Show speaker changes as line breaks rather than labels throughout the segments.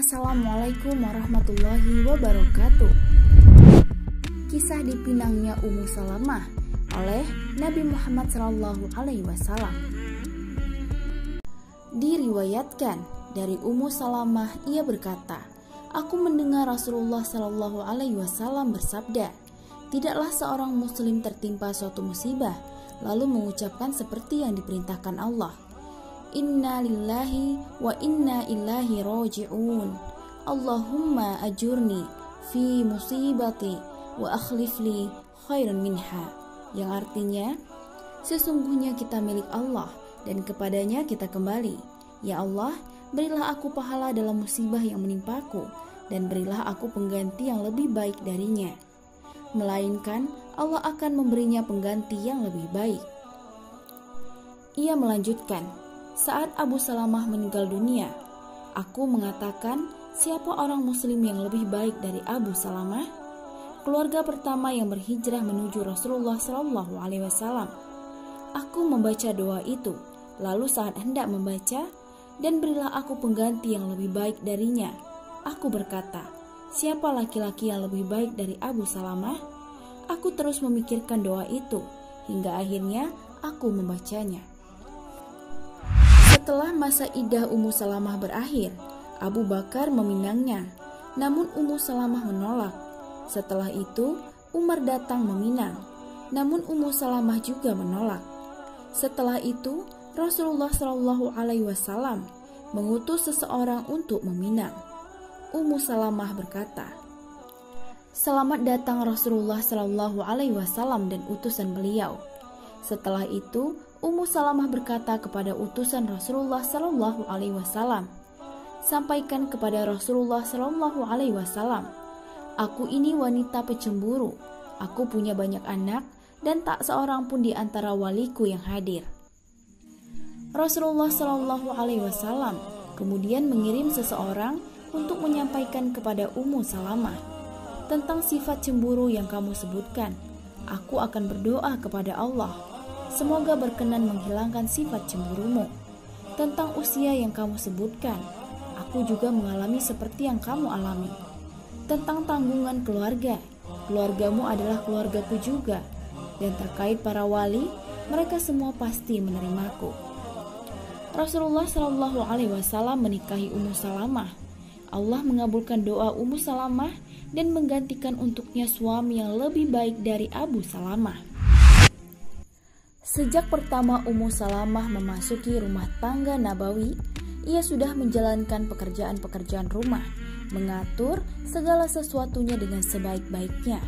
Assalamualaikum warahmatullahi wabarakatuh. Kisah dipinangnya Ummu Salamah oleh Nabi Muhammad SAW. Diriwayatkan dari Ummu Salamah, ia berkata, aku mendengar Rasulullah SAW bersabda, tidaklah seorang muslim tertimpa suatu musibah lalu mengucapkan seperti yang diperintahkan Allah, Inna lillahi wa inna ilaihi raji'un. Allahumma ajurni fi musibati wa akhlifli khairan minha. Yang artinya, sesungguhnya kita milik Allah dan kepadanya kita kembali. Ya Allah, berilah aku pahala dalam musibah yang menimpaku dan berilah aku pengganti yang lebih baik darinya. Melainkan Allah akan memberinya pengganti yang lebih baik. Ia melanjutkan, saat Abu Salamah meninggal dunia, aku mengatakan, siapa orang muslim yang lebih baik dari Abu Salamah? Keluarga pertama yang berhijrah menuju Rasulullah SAW. Aku membaca doa itu, lalu saat hendak membaca, dan berilah aku pengganti yang lebih baik darinya, aku berkata, siapa laki-laki yang lebih baik dari Abu Salamah? Aku terus memikirkan doa itu, hingga akhirnya aku membacanya. Setelah masa iddah Ummu Salamah berakhir, Abu Bakar meminangnya, namun Ummu Salamah menolak. Setelah itu, Umar datang meminang, namun Ummu Salamah juga menolak. Setelah itu, Rasulullah SAW mengutus seseorang untuk meminang. Ummu Salamah berkata, selamat datang Rasulullah SAW dan utusan beliau. Setelah itu, Ummu Salamah berkata kepada utusan Rasulullah SAW, sampaikan kepada Rasulullah SAW, aku ini wanita pecemburu, aku punya banyak anak dan tak seorang pun di antara waliku yang hadir. Rasulullah SAW kemudian mengirim seseorang untuk menyampaikan kepada Ummu Salamah, tentang sifat cemburu yang kamu sebutkan, aku akan berdoa kepada Allah, semoga berkenan menghilangkan sifat cemburumu. Tentang usia yang kamu sebutkan, aku juga mengalami seperti yang kamu alami. Tentang tanggungan keluarga, keluargamu adalah keluargaku juga. Dan terkait para wali, mereka semua pasti menerimaku. Rasulullah SAW menikahi Ummu Salamah. Allah mengabulkan doa Ummu Salamah dan menggantikan untuknya suami yang lebih baik dari Abu Salamah. Sejak pertama Ummu Salamah memasuki rumah tangga Nabawi, ia sudah menjalankan pekerjaan-pekerjaan rumah, mengatur segala sesuatunya dengan sebaik-baiknya.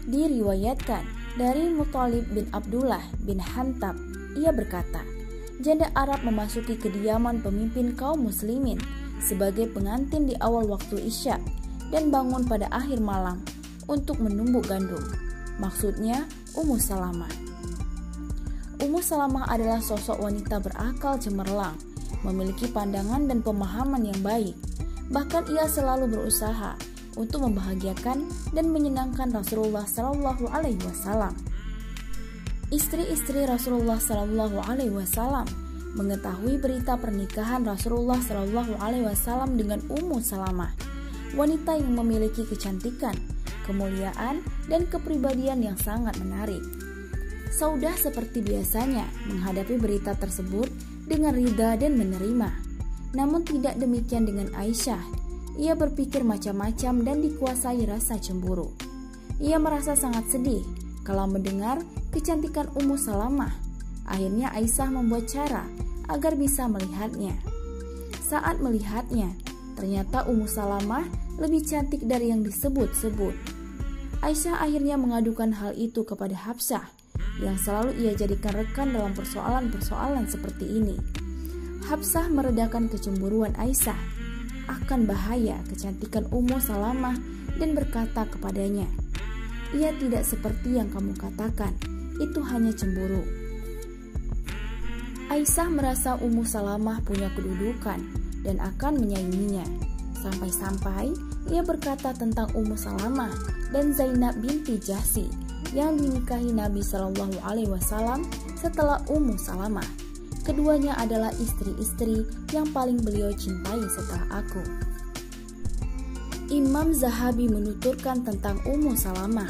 Diriwayatkan dari Muthalib bin Abdullah bin Hantab, ia berkata, janda Arab memasuki kediaman pemimpin kaum muslimin sebagai pengantin di awal waktu Isya dan bangun pada akhir malam untuk menumbuk gandum. Maksudnya Ummu Salamah. Ummu Salamah adalah sosok wanita berakal cemerlang, memiliki pandangan dan pemahaman yang baik. Bahkan ia selalu berusaha untuk membahagiakan dan menyenangkan Rasulullah SAW. Istri-istri Rasulullah SAW mengetahui berita pernikahan Rasulullah SAW dengan Ummu Salamah, wanita yang memiliki kecantikan, kemuliaan, dan kepribadian yang sangat menarik. Saudah seperti biasanya menghadapi berita tersebut dengan ridha dan menerima. Namun tidak demikian dengan Aisyah. Ia berpikir macam-macam dan dikuasai rasa cemburu. Ia merasa sangat sedih kalau mendengar kecantikan Ummu Salamah. Akhirnya Aisyah membuat cara agar bisa melihatnya. Saat melihatnya, ternyata Ummu Salamah lebih cantik dari yang disebut-sebut. Aisyah akhirnya mengadukan hal itu kepada Hafsah, yang selalu ia jadikan rekan dalam persoalan-persoalan seperti ini. Hafsah meredakan kecemburuan Aisyah akan bahaya kecantikan Ummu Salamah dan berkata kepadanya, ia tidak seperti yang kamu katakan, itu hanya cemburu. Aisyah merasa Ummu Salamah punya kedudukan dan akan menyainginya. Sampai-sampai ia berkata tentang Ummu Salamah dan Zainab binti Jahsy yang dinikahi Nabi SAW setelah Ummu Salamah. Keduanya adalah istri-istri yang paling beliau cintai setelah aku. Imam Zahabi menuturkan tentang Ummu Salamah.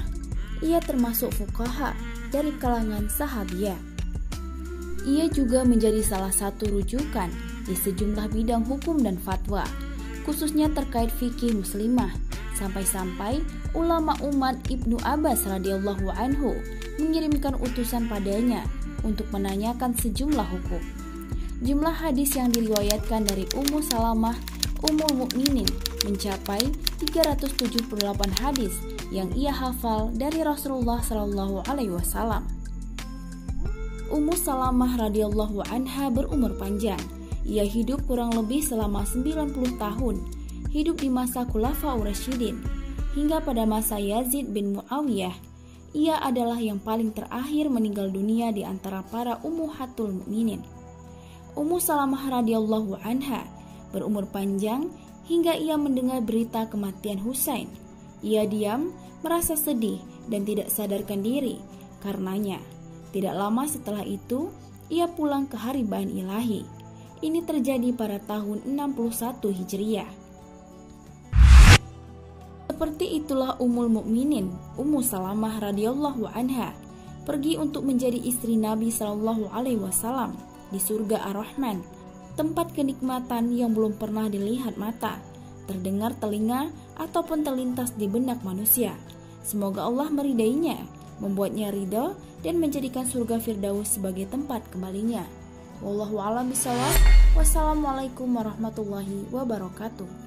Ia termasuk fuqaha dari kalangan sahabiah. Ia juga menjadi salah satu rujukan di sejumlah bidang hukum dan fatwa, khususnya terkait fikih muslimah, sampai-sampai ulama umat Ibnu Abbas radhiyallahu anhu mengirimkan utusan padanya untuk menanyakan sejumlah hukum. Jumlah hadis yang diriwayatkan dari Ummu Salamah Ummul Mukminin mencapai 378 hadis yang ia hafal dari Rasulullah Shallallahu Alaihi Wasallam. Ummu Salamah radhiyallahu anha berumur panjang. Ia hidup kurang lebih selama 90 tahun, hidup di masa Khulafaur Rasyidin hingga pada masa Yazid bin Muawiyah. Ia adalah yang paling terakhir meninggal dunia di antara para ummahatul mukminin. Ummu Salamah radhiyallahu anha berumur panjang hingga ia mendengar berita kematian Husain. Ia diam, merasa sedih dan tidak sadarkan diri karenanya. Tidak lama setelah itu, ia pulang ke haribaan ilahi. Ini terjadi pada tahun 61 Hijriah. Seperti itulah Ummul Mukminin Ummu Salamah radhiyallahu anha pergi untuk menjadi istri Nabi Shallallahu Alaihi Wasallam di surga Ar-Rahman, tempat kenikmatan yang belum pernah dilihat mata, terdengar telinga, ataupun terlintas di benak manusia. Semoga Allah meridainya, membuatnya ridho, dan menjadikan surga Firdaus sebagai tempat kembalinya. Wallahu a'lam bishawab. Wassalamualaikum warahmatullahi wabarakatuh.